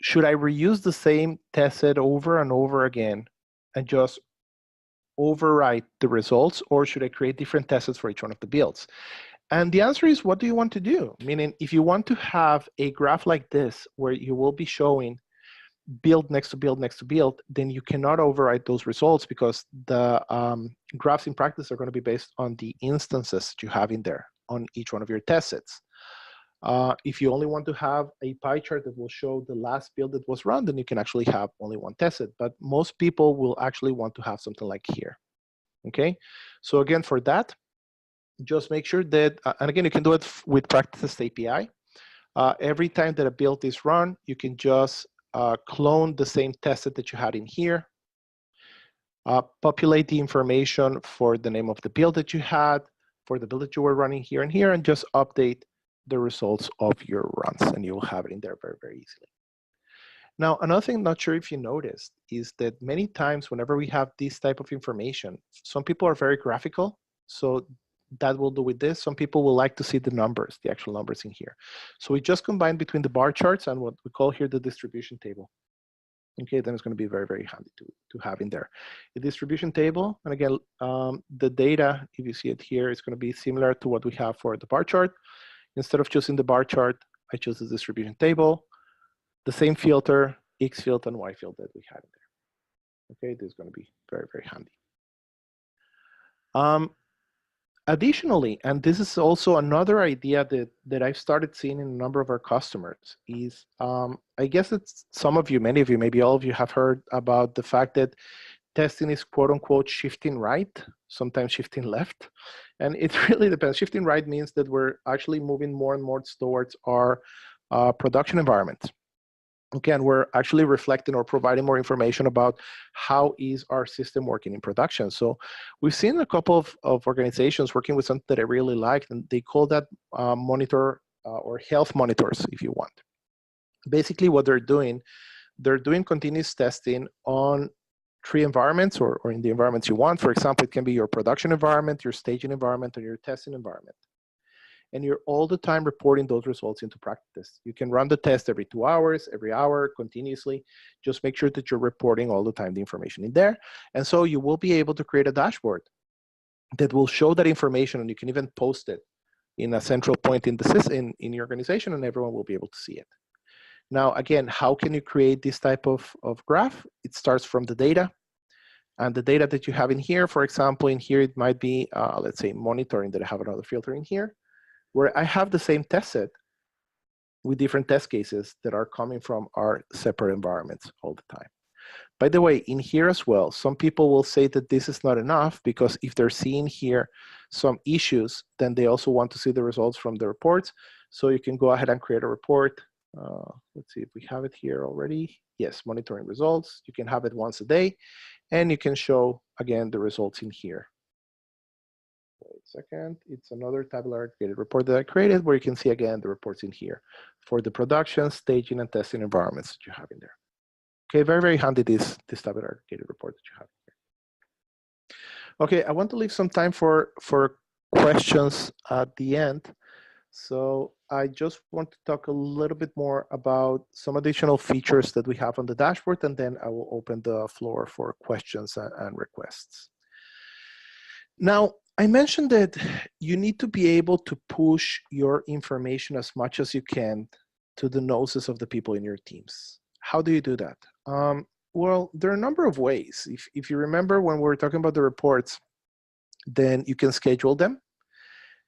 should I reuse the same test set over and over again and just overwrite the results, or should I create different test sets for each one of the builds? And the answer is, what do you want to do? Meaning, if you want to have a graph like this, where you will be showing build next to build next to build, then you cannot overwrite those results, because the graphs in practice are going to be based on the instances that you have in there on each one of your test sets. If you only want to have a pie chart that will show the last build that was run, then you can actually have only one test set. But most people will actually want to have something like here. Okay, so again, for that, just make sure that, and again, you can do it with PractiTest API. Every time that a build is run, you can just clone the same test set that you had in here, populate the information for the name of the build that you had, for the build that you were running here and here, and just update the results of your runs, and you will have it in there very, very easily. Now, another thing, not sure if you noticed, is that many times whenever we have this type of information, some people are very graphical, so that will do with this. Some people will like to see the numbers, the actual numbers in here. So we just combine between the bar charts and what we call here the distribution table. Okay, then it's going to be very, very handy to have in there. The distribution table, and again, the data, if you see it here, is going to be similar to what we have for the bar chart. Instead of choosing the bar chart, I chose the distribution table, the same filter, X field and Y field that we had in there. Okay, this is going to be very, very handy. Additionally, and this is also another idea that I've started seeing in a number of our customers, is I guess it's some of you, many of you, maybe all of you have heard about the fact that testing is quote unquote shifting right, sometimes shifting left. And it really depends. Shifting right means that we're actually moving more and more towards our production environment. Again, we're actually reflecting or providing more information about how is our system working in production. So we've seen a couple of organizations working with something that I really like, and they call that monitor or health monitors, if you want. Basically what they're doing continuous testing on 3 environments or in the environments you want. For example, it can be your production environment, your staging environment, or your testing environment. and you're all the time reporting those results into PractiTest. You can run the test every 2 hours, every hour, continuously. Just make sure that you're reporting all the time the information in there. And so you will be able to create a dashboard that will show that information, and you can even post it in a central point in the system, in your organization, and everyone will be able to see it. Now, again, how can you create this type of graph? It starts from the data. And the data that you have in here, for example, in here, it might be, let's say, monitoring, that I have another filter in here, where I have the same test set with different test cases that are coming from our separate environments all the time. By the way, in here as well, some people will say that this is not enough, because if they're seeing here some issues, then they also want to see the results from the reports. So you can go ahead and create a report. Let's see if we have it here already. Yes, monitoring results. You can have it once a day, and you can show, again, the results in here. Wait a second. It's another tabular aggregated report that I created, where you can see, again, the reports in here for the production, staging, and testing environments that you have in there. Okay, very, very handy, this tabular aggregated report that you have here. Okay, I want to leave some time for questions at the end. So I just want to talk a little bit more about some additional features that we have on the dashboard, and then I will open the floor for questions and requests. Now, I mentioned that you need to be able to push your information as much as you can to the noses of the people in your teams. How do you do that? Well, there are a number of ways. If you remember when we were talking about the reports, then you can schedule them.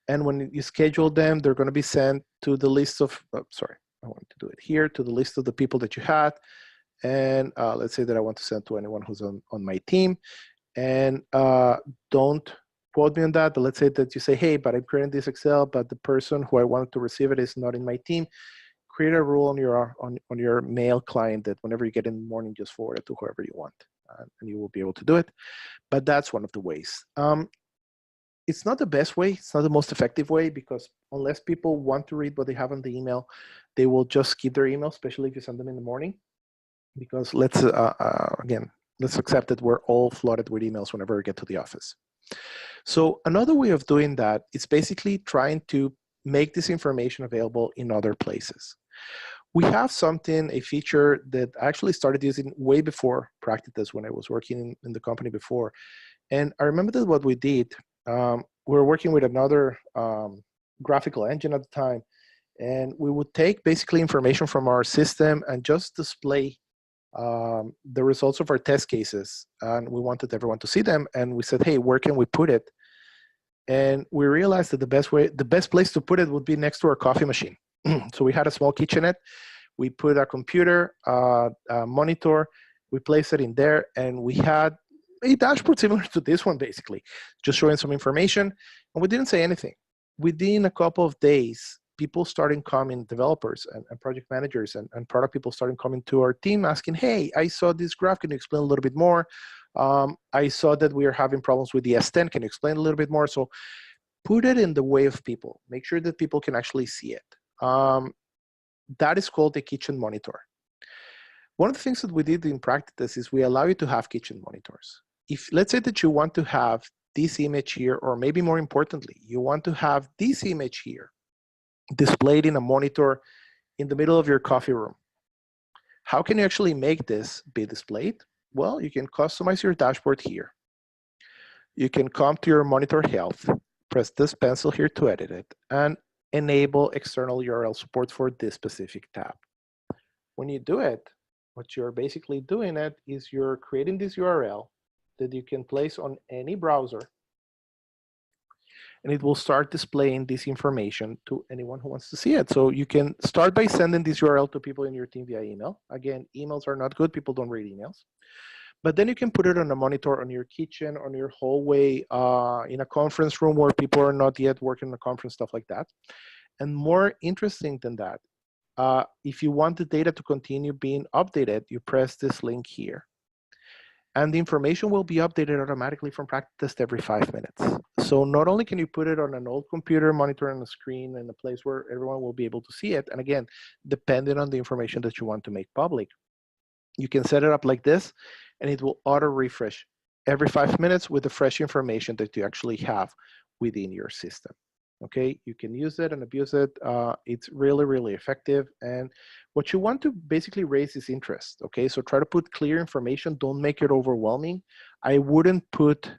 And when you schedule them, they're going to be sent to the list of, sorry, I want to do it here, to the list of the people that you had. And let's say that I want to send to anyone who's on my team. And don't quote me on that, but let's say that you say, hey, but I'm creating this Excel, but the person who I wanted to receive it is not in my team. Create a rule on your mail client that whenever you get in the morning, just forward it to whoever you want, and you will be able to do it. But that's one of the ways. It's not the best way. It's not the most effective way, because unless people want to read what they have on the email, they will just keep their email, especially if you send them in the morning. Because let's accept that we're all flooded with emails whenever we get to the office. So another way of doing that is basically trying to make this information available in other places. We have a feature that I actually started using way before PractiTest, when I was working in the company before. And I remember that what we did, we were working with another graphical engine at the time, and we would take basically information from our system and just display the results of our test cases. And we wanted everyone to see them, and we said, hey, where can we put it? And we realized that the best place to put it would be next to our coffee machine. So we had a small kitchenette. We put a computer, a monitor, we placed it in there, and we had a dashboard similar to this one, basically, just showing some information, and we didn't say anything. Within a couple of days, people started coming, developers and project managers and product people started coming to our team asking, hey, I saw this graph, can you explain a little bit more? I saw that we are having problems with the S10, can you explain a little bit more? So put it in the way of people. Make sure that people can actually see it. That is called a kitchen monitor. One of the things that we did in PractiTest is we allow you to have kitchen monitors. If let's say that you want to have this image here, or maybe more importantly, you want to have this image here displayed in a monitor in the middle of your coffee room. How can you actually make this be displayed? Well, you can customize your dashboard here. You can come to your monitor health, press this pencil here to edit it, and enable external URL support for this specific tab. When you do it, what you're basically doing is you're creating this URL that you can place on any browser, and it will start displaying this information to anyone who wants to see it. So you can start by sending this URL to people in your team via email. Again, emails are not good. People don't read emails. But then you can put it on a monitor on your kitchen, on your hallway, in a conference room where people are not yet working in a conference, stuff like that. And more interesting than that, if you want the data to continue being updated, you press this link here. And the information will be updated automatically from PractiTest every 5 minutes. So not only can you put it on an old computer, monitor on the screen, in a place where everyone will be able to see it, and again, depending on the information that you want to make public, you can set it up like this, and it will auto-refresh every 5 minutes with the fresh information that you actually have within your system. Okay, you can use it and abuse it. It's really, really effective. And what you want to basically raise is interest. Okay, so try to put clear information. Don't make it overwhelming. I wouldn't put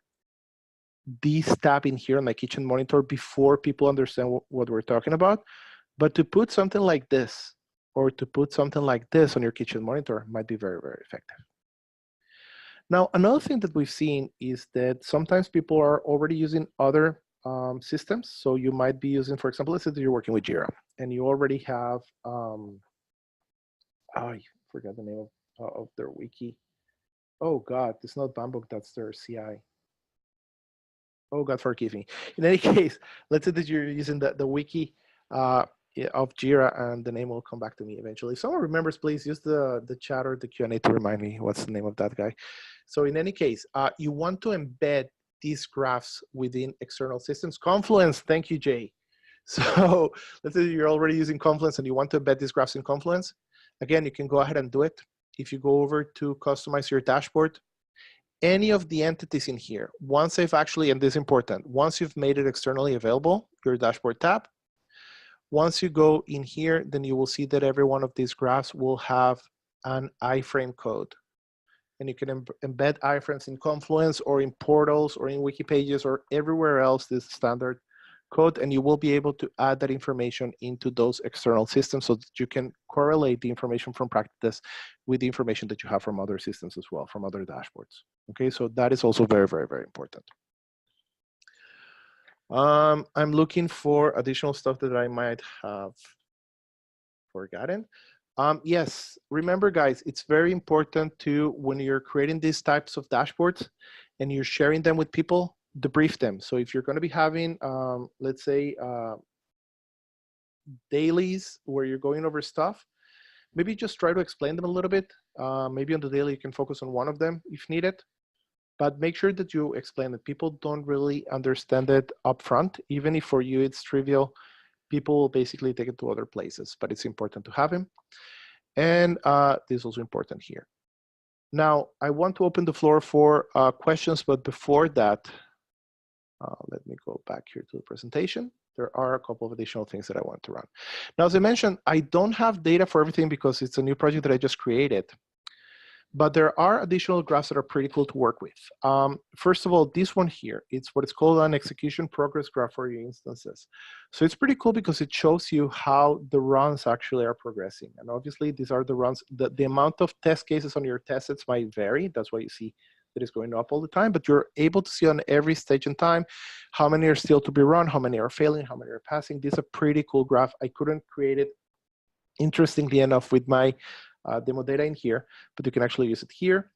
this tab in here on my kitchen monitor before people understand what we're talking about. But to put something like this, or to put something like this on your kitchen monitor might be very, very effective. Now, another thing that we've seen is that sometimes people are already using other systems. So you might be using, for example, let's say that you're working with Jira and you already have, I forgot the name of their wiki. Oh God, it's not Bamboo, that's their CI. Oh God, forgive me. In any case, let's say that you're using the wiki of Jira, and the name will come back to me eventually. If someone remembers, please use the chat or the Q&A to remind me what's the name of that guy. So in any case, you want to embed these graphs within external systems. Confluence, thank you, Jay. So let's say you're already using Confluence and you want to embed these graphs in Confluence. Again, you can go ahead and do it. If you go over to customize your dashboard, any of the entities in here, once they've actually, and this is important, once you've made it externally available, your dashboard tab, once you go in here, then you will see that every one of these graphs will have an iframe code. And you can embed iframes in Confluence or in portals or in wiki pages or everywhere else, this standard code, and you will be able to add that information into those external systems so that you can correlate the information from PractiTest with the information that you have from other systems as well, from other dashboards. Okay, so that is also very, very, very important. I'm looking for additional stuff that I might have forgotten. Yes, remember guys, it's very important to, when you're creating these types of dashboards and you're sharing them with people, debrief them. So if you're going to be having, let's say, dailies where you're going over stuff, maybe just try to explain them a little bit. Maybe on the daily you can focus on one of them if needed, but make sure that you explain it. People don't really understand it up front. Even if for you it's trivial, people will basically take it to other places, but it's important to have them. And this is also important here. Now, I want to open the floor for questions, but before that, let me go back here to the presentation. There are a couple of additional things that I want to run. Now, as I mentioned, I don't have data for everything because it's a new project that I just created. But there are additional graphs that are pretty cool to work with. First of all, this one here, it's what is called an execution progress graph for your instances. So it's pretty cool because it shows you how the runs actually are progressing. And obviously, these are the runs. The amount of test cases on your test sets might vary. That's why you see that it's going up all the time. But you're able to see on every stage in time how many are still to be run, how many are failing, how many are passing. This is a pretty cool graph. I couldn't create it, interestingly enough, with my demo data in here, but you can actually use it here.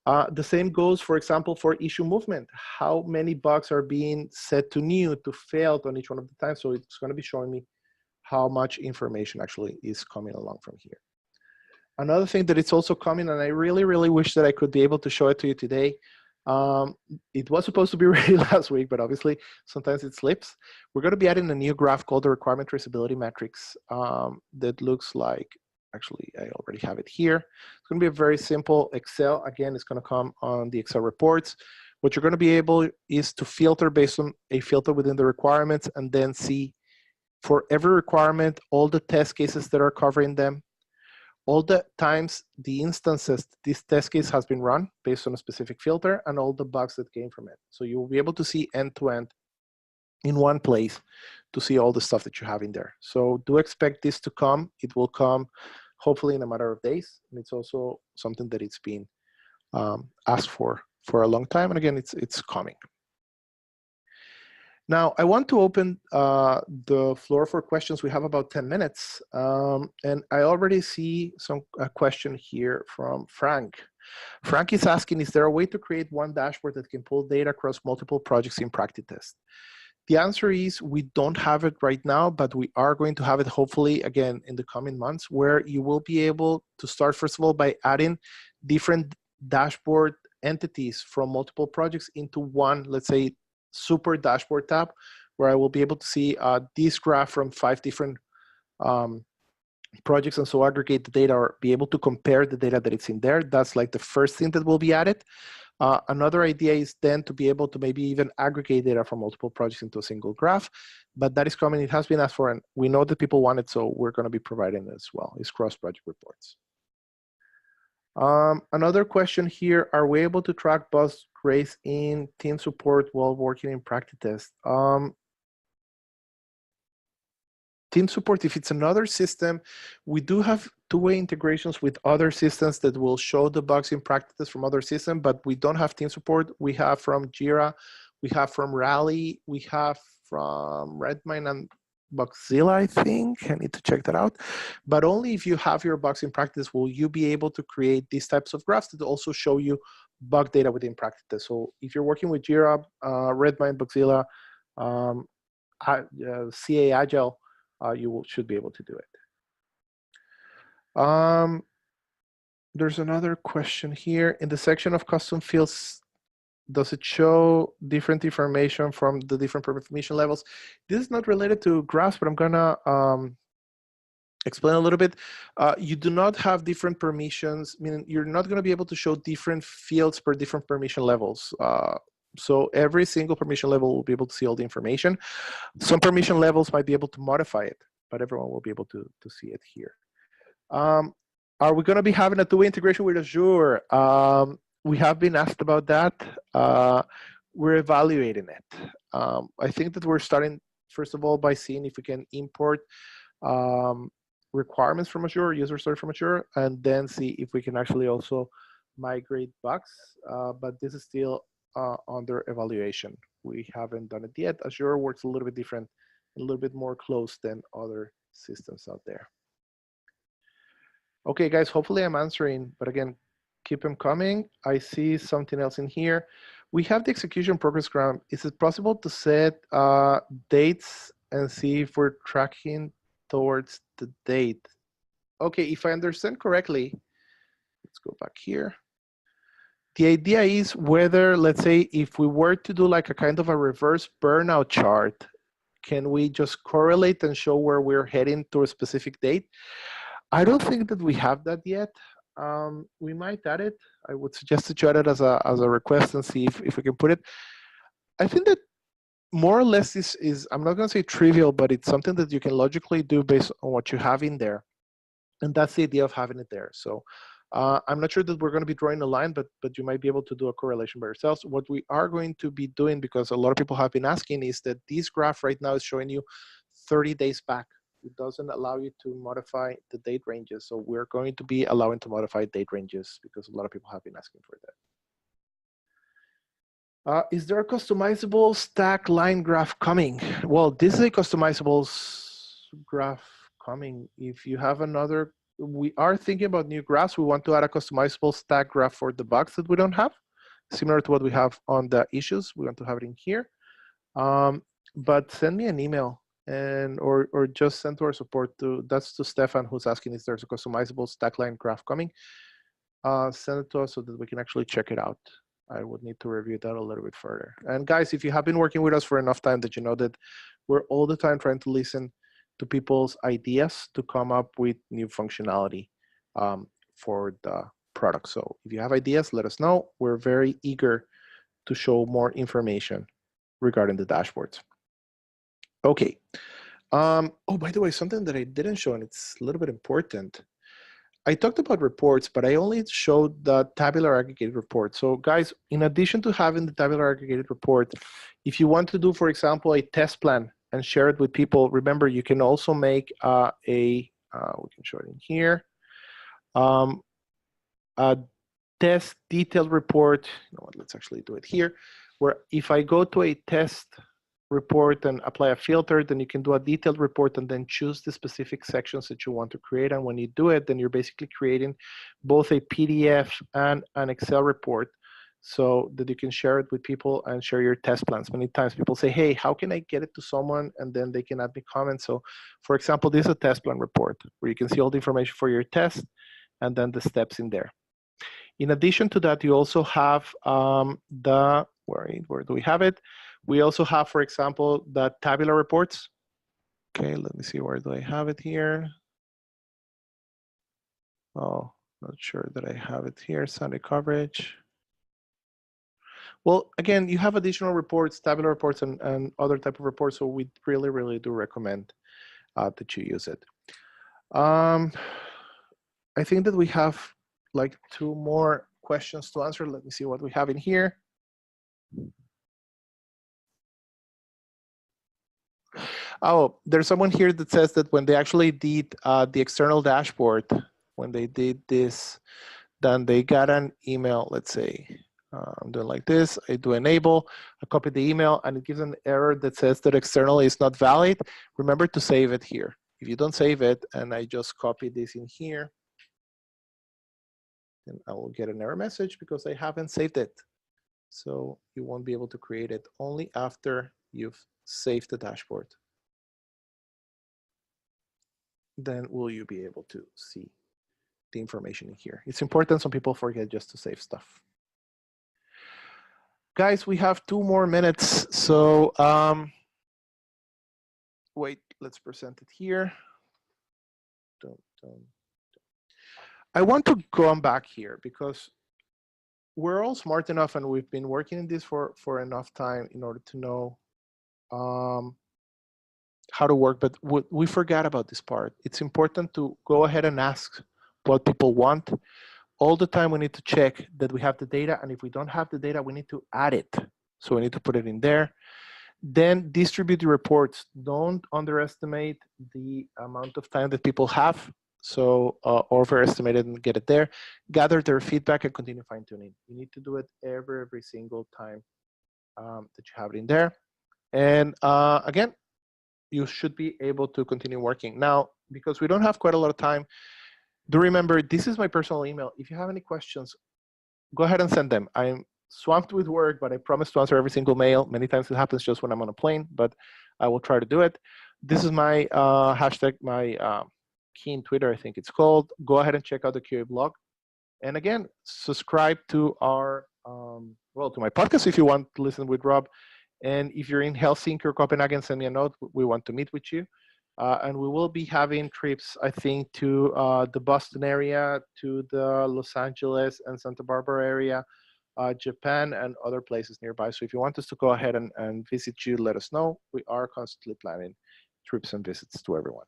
The same goes, for example, for issue movement. How many bugs are being set to new, to failed on each one of the times. So it's going to be showing me how much information actually is coming along from here. Another thing that it's also coming, and I really, really wish that I could be able to show it to you today. It was supposed to be ready last week, but obviously sometimes it slips. We're going to be adding a new graph called the requirement traceability matrix that looks like, actually, I already have it here. It's going to be a very simple Excel. Again, it's going to come on the Excel reports. What you're going to be able is to filter based on a filter within the requirements and then see for every requirement, all the test cases that are covering them, all the times the instances this test case has been run based on a specific filter, and all the bugs that came from it. So you will be able to see end-to-end in one place to see all the stuff that you have in there. So do expect this to come. It will come hopefully in a matter of days. And it's also something that it's been asked for a long time. And again, it's coming. Now, I want to open the floor for questions. We have about 10 minutes. And I already see a question here from Frank. Frank is asking, is there a way to create one dashboard that can pull data across multiple projects in PractiTest? The answer is we don't have it right now, but we are going to have it hopefully, again, in the coming months, where you will be able to start, first of all, by adding different dashboard entities from multiple projects into one, let's say, super dashboard tab, where I will be able to see this graph from 5 different projects, and so aggregate the data or be able to compare the data that it's in there. That's like the first thing that will be added. Another idea is then to be able to maybe even aggregate data from multiple projects into a single graph, but that is coming. It has been asked for, and we know that people want it, so we're going to be providing it as well. It's cross-project reports. Another question here, are we able to track bus race in team support while working in PractiTest? Team support, if it's another system, we do have two-way integrations with other systems that will show the bugs in PractiTest from other systems, but we don't have team support. We have from Jira, we have from Rally, we have from Redmine and Bugzilla, I think. I need to check that out. But only if you have your bugs in PractiTest will you be able to create these types of graphs that also show you bug data within PractiTest. So if you're working with Jira, Redmine, Bugzilla, CA Agile, you should be able to do it. There's another question here. In the section of custom fields, does it show different information from the different permission levels? This is not related to graphs, but I'm gonna explain a little bit. You do not have different permissions, meaning you're not gonna be able to show different fields per different permission levels. So every single permission level will be able to see all the information. Some permission levels might be able to modify it, but everyone will be able to see it here. Are we going to be having a two-way integration with Azure? We have been asked about that. We're evaluating it. I think that we're starting, first of all, by seeing if we can import requirements from Azure, user story from Azure, and then see if we can actually also migrate bugs. But this is still under evaluation. We haven't done it yet. Azure works a little bit different, a little bit more close than other systems out there. Okay, guys, hopefully I'm answering, but again, keep them coming. I see something else in here. We have the execution progress graph. Is it possible to set dates and see if we're tracking towards the date? Okay, if I understand correctly, let's go back here. The idea is whether, let's say, if we were to do like a kind of a reverse burnout chart, can we just correlate and show where we're heading to a specific date? I don't think that we have that yet. We might add it. I would suggest to add it as a request and see if we can put it. I think that more or less this is, I'm not going to say trivial, but it's something that you can logically do based on what you have in there. And that's the idea of having it there. So I'm not sure that we're going to be drawing a line, but you might be able to do a correlation by yourselves. What we are going to be doing, because a lot of people have been asking, is that this graph right now is showing you 30 days back. It doesn't allow you to modify the date ranges. So we're going to be allowing to modify date ranges because a lot of people have been asking for that. Is there a customizable stack line graph coming? Well, this is a customizable graph coming. If you have another, we are thinking about new graphs. We want to add a customizable stack graph for the bugs that we don't have, similar to what we have on the issues. We want to have it in here. But send me an email and or just send to our support. That's to Stefan, who's asking if there's a customizable stack line graph coming. Send it to us so that we can actually check it out. I would need to review that a little bit further. And guys, if you have been working with us for enough time that you know that we're all the time trying to listen to people's ideas to come up with new functionality for the product. So if you have ideas, let us know. We're very eager to show more information regarding the dashboards. Okay. Oh, by the way, something that I didn't show, and it's a little bit important. I talked about reports, but I only showed the tabular aggregated report. So guys, in addition to having the tabular aggregated report, if you want to do, for example, a test plan and share it with people, remember, you can also make we can show it in here, a test detailed report. You know what, let's actually do it here, where if I go to a test report and apply a filter, then you can do a detailed report and then choose the specific sections that you want to create. And when you do it, then you're basically creating both a PDF and an Excel report so that you can share it with people and share your test plans. Many times people say, hey, how can I get it to someone? And then they can add me comments. So for example, this is a test plan report where you can see all the information for your test and then the steps in there. In addition to that, you also have where do we have it? We also have, for example, the tabular reports. Okay, let me see, where do I have it here? Oh, not sure that I have it here, Sunday coverage. Well, again, you have additional reports, tabular reports, and other type of reports. So we really, really do recommend that you use it. I think that we have like 2 more questions to answer. Let me see what we have in here. Oh, there's someone here that says that when they actually did the external dashboard, when they did this, then they got an email. Let's say I'm doing like this. I do enable, I copy the email, and it gives an error that says that external is not valid. Remember to save it here. If you don't save it, and I just copy this in here, then I will get an error message because I haven't saved it. So you won't be able to create it only after you've saved the dashboard. Then will you be able to see the information in here. It's important, some people forget just to save stuff. Guys, we have 2 more minutes. So wait, let's present it here. I want to go back here because we're all smart enough and we've been working in this for enough time in order to know how to work, but we forgot about this part. It's important to go ahead and ask what people want. All the time we need to check that we have the data, and if we don't have the data, we need to add it. So we need to put it in there. Then distribute the reports. Don't underestimate the amount of time that people have. So overestimate it and get it there. Gather their feedback and continue fine tuning. You need to do it every single time that you have it in there. And again, you should be able to continue working. Now, because we don't have quite a lot of time, do remember, this is my personal email. If you have any questions, go ahead and send them. I'm swamped with work, but I promise to answer every single mail. Many times it happens just when I'm on a plane, but I will try to do it. This is my hashtag, my key in Twitter, I think it's called. Go ahead and check out the QA blog. And again, subscribe to our, well, to my podcast if you want to listen with Rob. And if you're in Helsinki or Copenhagen, send me a note. We want to meet with you. And we will be having trips, I think, to the Boston area, to the Los Angeles and Santa Barbara area, Japan, and other places nearby. So if you want us to go ahead and visit you, let us know. We are constantly planning trips and visits to everyone.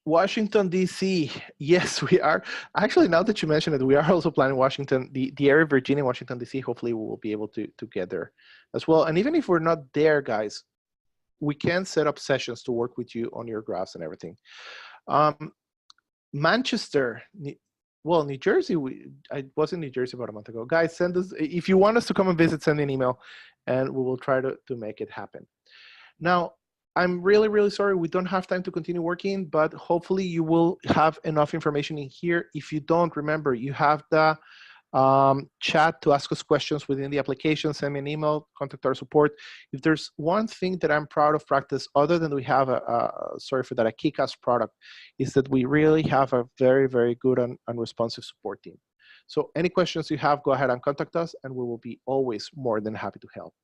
Washington, D.C. Yes, we are. Actually, now that you mentioned it, we are also planning Washington, the area of Virginia, Washington, D.C. Hopefully we will be able to get there as well. And even if we're not there, guys, we can set up sessions to work with you on your graphs and everything. Manchester, well, New Jersey, I was in New Jersey about a month ago. Guys, send us, if you want us to come and visit, send me an email and we will try to make it happen. Now, I'm really, really sorry we don't have time to continue working, but hopefully you will have enough information in here. If you don't, remember, you have the chat to ask us questions within the application. Send me an email, contact our support. If there's one thing that I'm proud of Practice, other than we have sorry for that, a kick-ass product, is that we really have a very, very good and responsive support team. So any questions you have, go ahead and contact us and we will be always more than happy to help.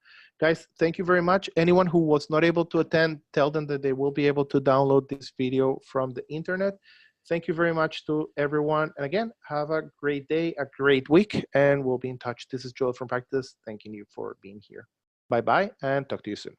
Guys, thank you very much. Anyone who was not able to attend, tell them that they will be able to download this video from the internet. Thank you very much to everyone. And again, have a great day, a great week, and we'll be in touch. This is Joel from PractiTest, thanking you for being here. Bye-bye, and talk to you soon.